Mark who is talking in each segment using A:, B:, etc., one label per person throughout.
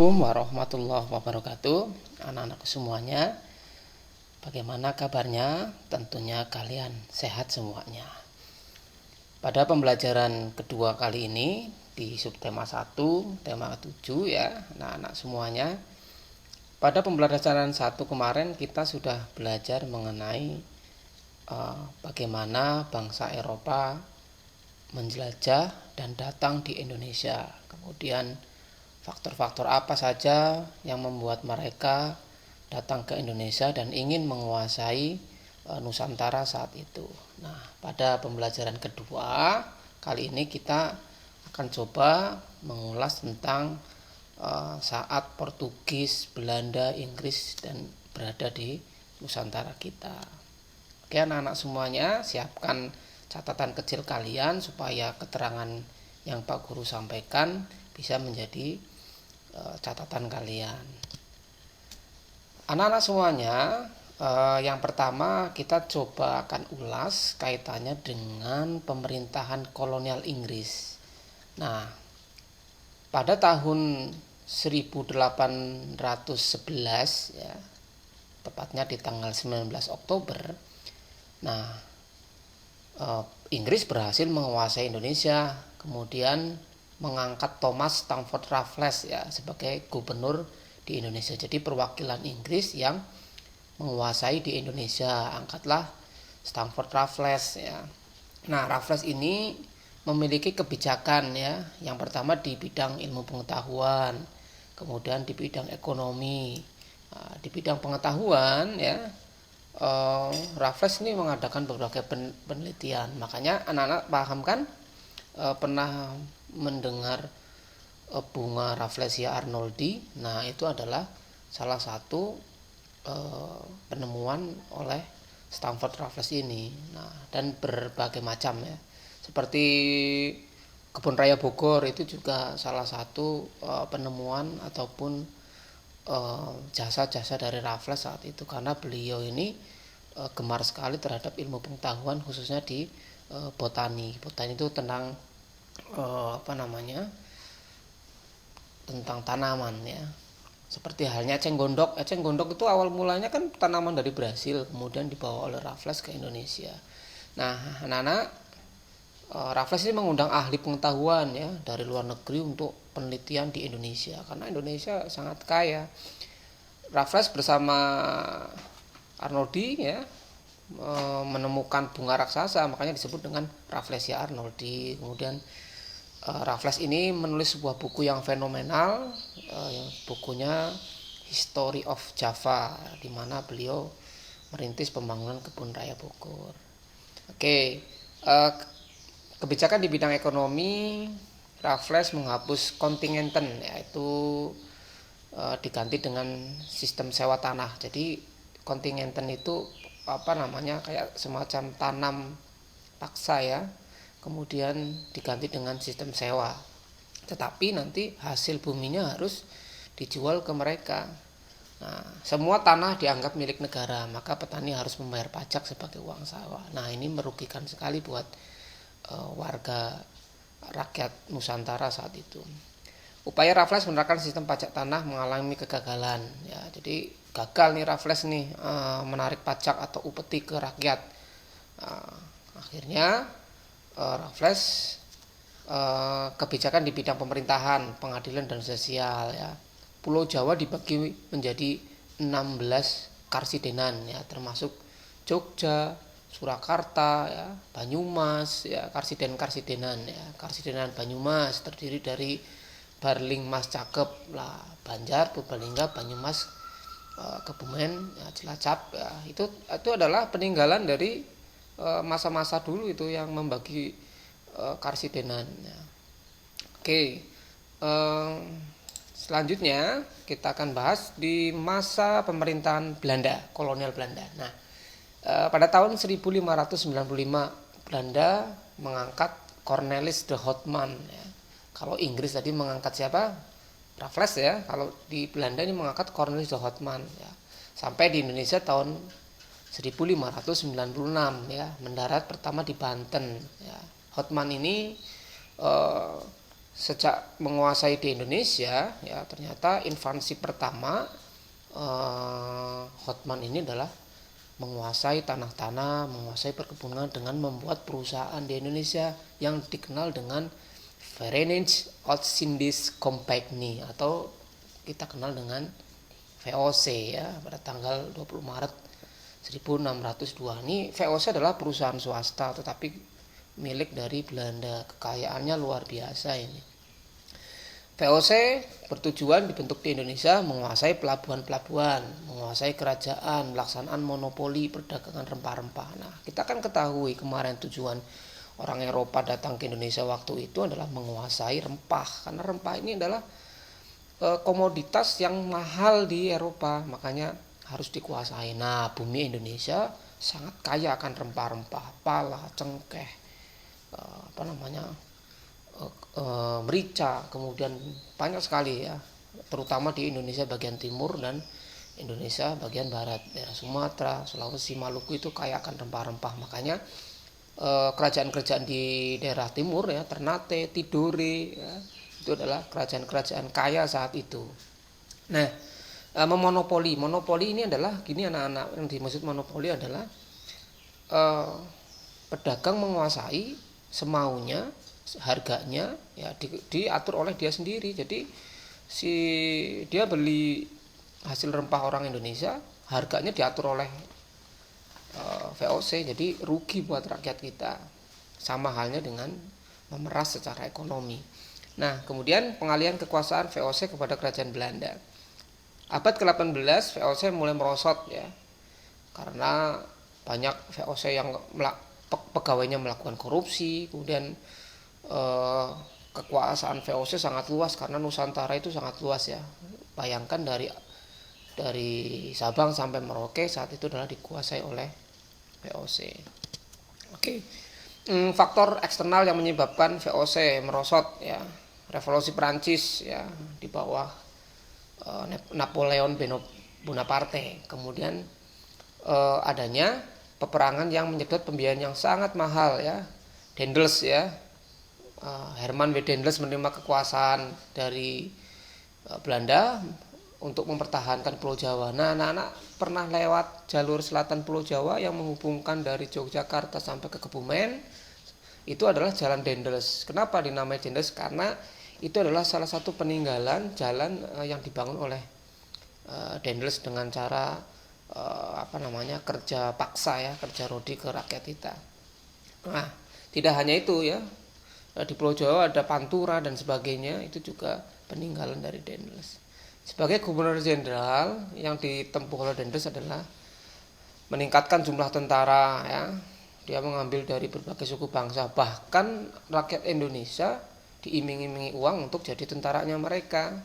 A: Assalamualaikum warahmatullahi wabarakatuh. Anak-anakku semuanya, bagaimana kabarnya? Tentunya kalian sehat semuanya. Pada pembelajaran kedua kali ini di subtema 1, tema 7 ya, anak-anak semuanya. Pada pembelajaran 1 kemarin kita sudah belajar mengenai bagaimana bangsa Eropa menjelajah dan datang di Indonesia. Kemudian faktor-faktor apa saja yang membuat mereka datang ke Indonesia dan ingin menguasai Nusantara saat itu. Nah, pada pembelajaran kedua kali ini kita akan coba mengulas tentang saat Portugis, Belanda, Inggris dan berada di Nusantara kita. Oke, anak-anak semuanya, siapkan catatan kecil kalian supaya keterangan yang Pak Guru sampaikan bisa menjadi catatan kalian. Anak-anak semuanya, yang pertama kita coba akan ulas kaitannya dengan pemerintahan kolonial Inggris. Nah, pada tahun 1811 ya, tepatnya di tanggal 19 Oktober, nah Inggris berhasil menguasai Indonesia, kemudian mengangkat Thomas Stamford Raffles ya sebagai gubernur di Indonesia. Jadi perwakilan Inggris yang menguasai di Indonesia, angkatlah Stamford Raffles ya. Nah, Raffles ini memiliki kebijakan ya. Yang pertama di bidang ilmu pengetahuan, kemudian di bidang ekonomi. Nah, di bidang pengetahuan ya, Raffles ini mengadakan berbagai penelitian. Makanya anak-anak paham kan, pernah mendengar bunga Rafflesia arnoldi. Nah, itu adalah salah satu penemuan oleh Stamford Raffles ini. Nah, dan berbagai macam ya, seperti kebun raya Bogor itu juga salah satu penemuan ataupun jasa-jasa dari Raffles saat itu, karena beliau ini gemar sekali terhadap ilmu pengetahuan, khususnya di botani. Botani itu tentang tentang tanaman ya. Seperti halnya eceng gondok. Eceng gondok itu awal mulanya kan tanaman dari Brasil, kemudian dibawa oleh Raffles ke Indonesia. Nah, anak-anak, Raffles ini mengundang ahli pengetahuan ya dari luar negeri untuk penelitian di Indonesia, karena Indonesia sangat kaya. Raffles bersama Arnoldi ya menemukan bunga raksasa, makanya disebut dengan Rafflesia arnoldi. Kemudian Raffles ini menulis sebuah buku yang fenomenal, bukunya History of Java, di mana beliau merintis pembangunan kebun raya Bogor. Oke, kebijakan di bidang ekonomi, Raffles menghapus kontingenten, yaitu diganti dengan sistem sewa tanah. Jadi kontingenten itu kayak semacam tanam paksa ya, kemudian diganti dengan sistem sewa, tetapi nanti hasil buminya harus dijual ke mereka. Nah, semua tanah dianggap milik negara, maka petani harus membayar pajak sebagai uang sewa. Nah, ini merugikan sekali buat warga rakyat Nusantara saat itu. Upaya Raffles menerapkan sistem pajak tanah mengalami kegagalan ya. Jadi gagal nih Raffles nih menarik pajak atau upeti ke rakyat. Akhirnya Raffles kebijakan di bidang pemerintahan, pengadilan dan sosial ya. Pulau Jawa dibagi menjadi 16 karsidenan ya, termasuk Jogja, Surakarta ya, Banyumas ya, karsidenan ya. Karsidenan Banyumas terdiri dari Barling, Mas, Cakep lah, Banjar, Purbalingga, Banyumas, Kebumen ya, Cilacap ya. Itu adalah peninggalan dari masa-masa dulu itu yang membagi karsidenan ya. Oke, selanjutnya kita akan bahas di masa pemerintahan Belanda, kolonial Belanda. Nah, pada tahun 1595 Belanda mengangkat Cornelis de Houtman ya. Kalau Inggris tadi mengangkat siapa? Raffles ya. Kalau di Belanda ini mengangkat Cornelis de Houtman ya. Sampai di Indonesia tahun 1596 ya, mendarat pertama di Banten ya. Houtman ini sejak menguasai di Indonesia ya ternyata invasi pertama Hotman ini adalah menguasai tanah-tanah, menguasai perkebunan dengan membuat perusahaan di Indonesia yang dikenal dengan Verenigde Oostindische Compagnie atau kita kenal dengan VOC ya pada tanggal 20 Maret 1602. Ini VOC adalah perusahaan swasta tetapi milik dari Belanda. Kekayaannya luar biasa ini. VOC bertujuan dibentuk di Indonesia menguasai pelabuhan-pelabuhan, menguasai kerajaan, melaksanaan monopoli perdagangan rempah-rempah. Nah, kita kan ketahui kemarin tujuan orang Eropa datang ke Indonesia waktu itu adalah menguasai rempah. Karena rempah ini adalah komoditas yang mahal di Eropa, makanya harus dikuasai. Nah, bumi Indonesia sangat kaya akan rempah-rempah, pala, cengkeh, merica, kemudian banyak sekali ya, terutama di Indonesia bagian timur dan Indonesia bagian barat, daerah Sumatera, Sulawesi, Maluku itu kaya akan rempah-rempah. Makanya kerajaan-kerajaan di daerah timur ya, Ternate, Tidore ya, itu adalah kerajaan-kerajaan kaya saat itu. Nah, monopoli ini adalah gini anak-anak, yang dimaksud monopoli adalah pedagang menguasai semaunya, harganya ya diatur oleh dia sendiri. Jadi dia beli hasil rempah orang Indonesia, harganya diatur oleh VOC, jadi rugi buat rakyat kita. Sama halnya dengan memeras secara ekonomi. Nah, kemudian pengalihan kekuasaan VOC kepada kerajaan Belanda. Abad ke-18 VOC mulai merosot ya. Karena banyak VOC yang pegawainya melakukan korupsi, kemudian kekuasaan VOC sangat luas karena Nusantara itu sangat luas ya. Bayangkan dari Sabang sampai Merauke saat itu adalah dikuasai oleh VOC. Oke. Faktor eksternal yang menyebabkan VOC merosot ya. Revolusi Prancis ya di bawah Napoleon Bonaparte. Kemudian adanya peperangan yang menyedot pembiayaan yang sangat mahal ya. Daendels ya. Herman W. Daendels menerima kekuasaan dari Belanda untuk mempertahankan Pulau Jawa. Nah, anak-anak pernah lewat jalur selatan Pulau Jawa yang menghubungkan dari Yogyakarta sampai ke Kebumen. Itu adalah Jalan Daendels. Kenapa dinamai Daendels? Karena itu adalah salah satu peninggalan jalan yang dibangun oleh Daendels dengan cara kerja paksa ya, kerja rodi ke rakyat kita. Nah, tidak hanya itu ya. Di Pulau Jawa ada Pantura dan sebagainya, itu juga peninggalan dari Daendels. Sebagai gubernur jenderal yang ditempuh oleh Daendels adalah meningkatkan jumlah tentara ya. Dia mengambil dari berbagai suku bangsa, bahkan rakyat Indonesia diiming-imingi uang untuk jadi tentaranya mereka.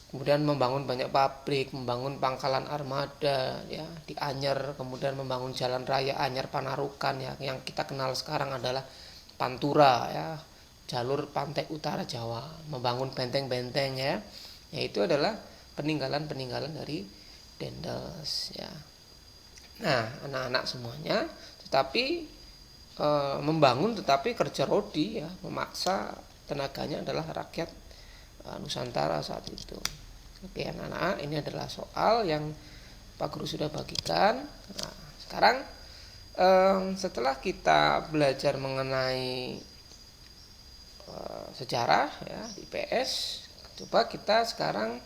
A: Kemudian membangun banyak pabrik, membangun pangkalan armada ya di Anyer, kemudian membangun jalan raya Anyer Panarukan ya, yang kita kenal sekarang adalah Pantura ya, jalur pantai utara Jawa, membangun benteng-benteng ya. Itu adalah peninggalan-peninggalan dari Daendels ya. Nah, anak-anak semuanya tetapi membangun tetapi kerja rodi ya, memaksa tenaganya adalah rakyat Nusantara saat itu. Oke anak-anak, ini adalah soal yang Pak Guru sudah bagikan. Nah, sekarang setelah kita belajar mengenai sejarah ya di IPS, coba kita sekarang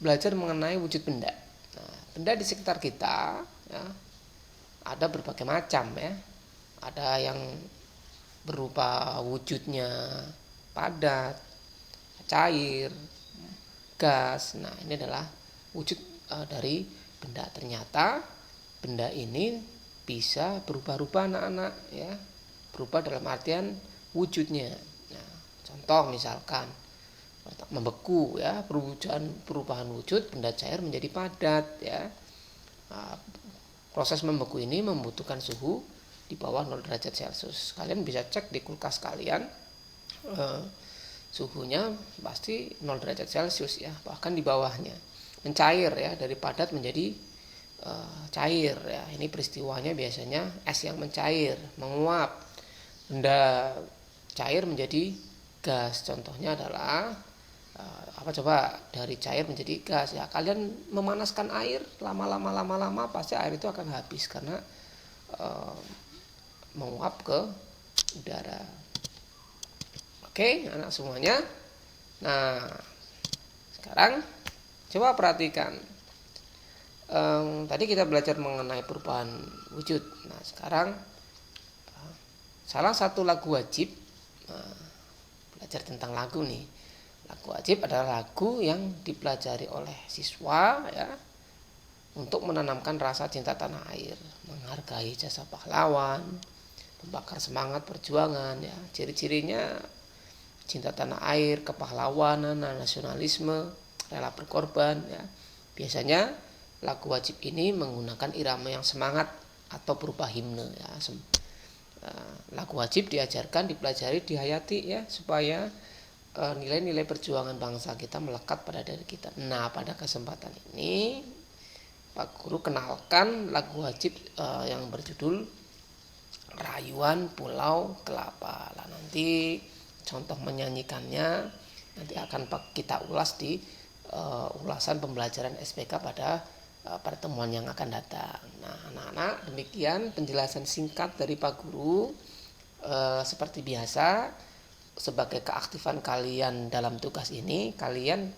A: belajar mengenai wujud benda. Nah, benda di sekitar kita ya, ada berbagai macam ya. Ada yang berupa wujudnya padat, cair, gas. Nah, ini adalah wujud dari benda. Ternyata benda ini bisa berubah-ubah anak-anak ya. Berubah dalam artian wujudnya. Nah, contoh misalkan membeku ya, perubahan wujud benda cair menjadi padat ya. Nah, proses membeku ini membutuhkan suhu di bawah 0 derajat Celcius. Kalian bisa cek di kulkas kalian, suhunya pasti 0 derajat Celcius ya, bahkan di bawahnya. Mencair ya, dari padat menjadi cair ya. Ini peristiwanya biasanya es yang mencair, menguap. Benda cair menjadi gas. Contohnya adalah apa coba, dari cair menjadi gas ya, kalian memanaskan air lama-lama pasti air itu akan habis karena menguap ke udara. Oke, anak semuanya. Nah, sekarang coba perhatikan. Tadi kita belajar mengenai perubahan wujud. Nah, sekarang salah satu lagu wajib, belajar tentang lagu nih. Lagu wajib adalah lagu yang dipelajari oleh siswa ya, untuk menanamkan rasa cinta tanah air, menghargai jasa pahlawan, membakar semangat perjuangan ya. Ciri-cirinya cinta tanah air, kepahlawanan, nasionalisme, rela berkorban ya. Biasanya lagu wajib ini menggunakan irama yang semangat atau berupa himne ya. Lagu wajib diajarkan, dipelajari, dihayati ya, supaya nilai-nilai perjuangan bangsa kita melekat pada diri kita. Nah, pada kesempatan ini Pak Guru kenalkan lagu wajib yang berjudul Rayuan Pulau Kelapa. Nah, nanti contoh menyanyikannya nanti akan kita ulas di ulasan pembelajaran SPK pada pertemuan yang akan datang. Nah, anak-anak, demikian penjelasan singkat dari Pak Guru. Seperti biasa, sebagai keaktifan kalian dalam tugas ini, kalian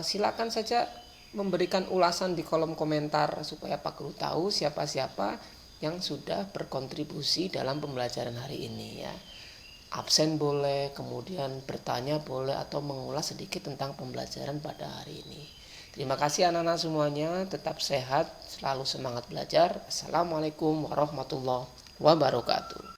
A: silakan saja memberikan ulasan di kolom komentar supaya Pak Guru tahu siapa-siapa yang sudah berkontribusi dalam pembelajaran hari ini ya. Absen boleh, kemudian bertanya boleh, atau mengulas sedikit tentang pembelajaran pada hari ini. Terima kasih anak-anak semuanya, tetap sehat, selalu semangat belajar. Assalamualaikum warahmatullahi wabarakatuh.